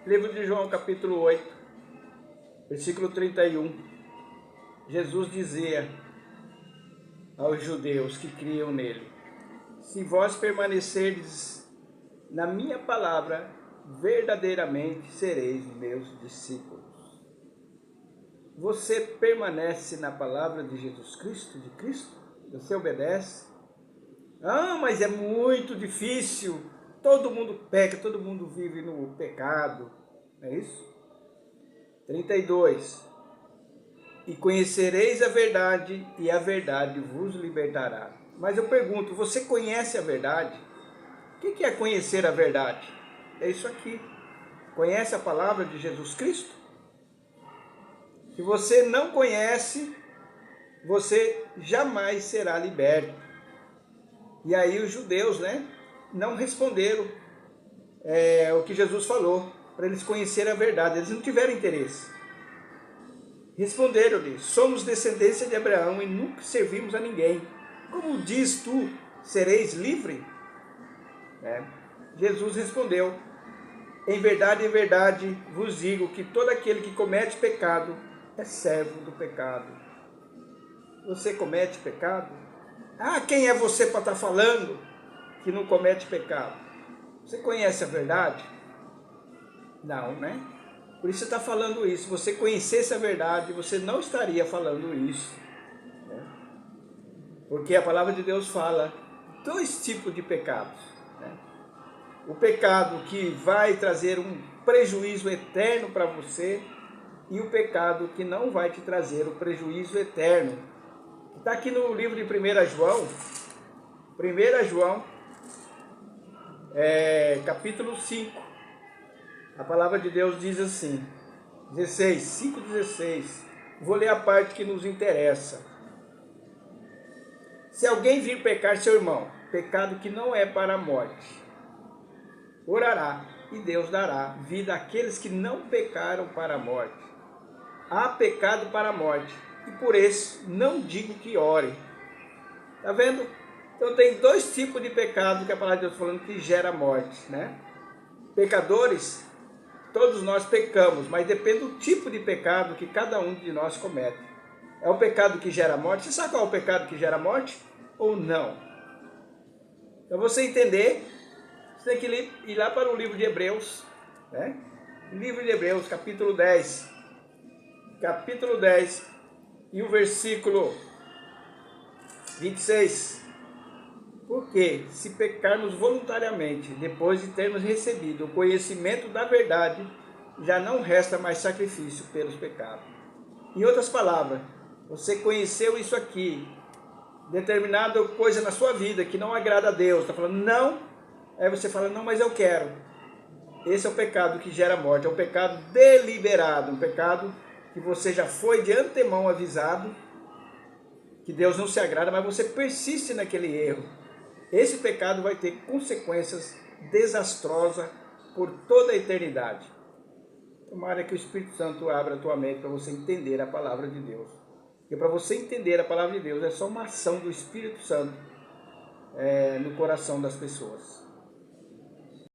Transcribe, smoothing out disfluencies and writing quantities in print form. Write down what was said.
Livro de João, capítulo 8, versículo 31. Jesus dizia aos judeus que criam nele: se vós permanecerdes na minha palavra, verdadeiramente sereis meus discípulos. Você permanece na palavra de Jesus Cristo, de Cristo? Você obedece? Ah, mas é muito difícil. Todo mundo peca, todo mundo vive no pecado. É isso? 32. E conhecereis a verdade, e a verdade vos libertará. Mas eu pergunto, você conhece a verdade? O que é conhecer a verdade? É isso aqui. Conhece a palavra de Jesus Cristo? Se você não conhece, você jamais será liberto. E aí os judeus, não responderam o que Jesus falou, para eles conhecerem a verdade. Eles não tiveram interesse. Responderam-lhe: somos descendência de Abraão e nunca servimos a ninguém. Como diz tu, sereis livre? Jesus respondeu: em verdade vos digo que todo aquele que comete pecado é servo do pecado. Você comete pecado? Ah, quem é você para estar falando que não comete pecado? Você conhece a verdade? Não, né? Por isso você está falando isso. Se você conhecesse a verdade, você não estaria falando isso. Porque a palavra de Deus fala dois tipos de pecados. O pecado que vai trazer um prejuízo eterno para você e o pecado que não vai te trazer o prejuízo eterno. Está aqui no livro de 1 João. 1 João, capítulo 5. A palavra de Deus diz assim, 5:16. Vou ler a parte que nos interessa. Se alguém vir pecar seu irmão, pecado que não é para a morte, orará e Deus dará vida àqueles que não pecaram para a morte. Há pecado para a morte, e por isso não digo que ore. Está vendo? Então tem dois tipos de pecado que a palavra de Deus está falando que gera morte, Pecadores, todos nós pecamos, mas depende do tipo de pecado que cada um de nós comete. É o pecado que gera morte? Você sabe qual é o pecado que gera morte? Ou não? Para você entender, você tem que ir lá para o livro de Hebreus, Livro de Hebreus, capítulo 10. Capítulo 10 e o versículo 26. Porque se pecarmos voluntariamente, depois de termos recebido o conhecimento da verdade, já não resta mais sacrifício pelos pecados. Em outras palavras, você conheceu isso aqui, determinada coisa na sua vida que não agrada a Deus, está falando não, aí você fala não, mas eu quero. Esse é o pecado que gera morte, é um pecado deliberado, um pecado que você já foi de antemão avisado que Deus não se agrada, mas você persiste naquele erro. Esse pecado vai ter consequências desastrosas por toda a eternidade. Tomara que o Espírito Santo abra a tua mente para você entender a palavra de Deus. Porque para você entender a palavra de Deus é só uma ação do Espírito Santo no coração das pessoas.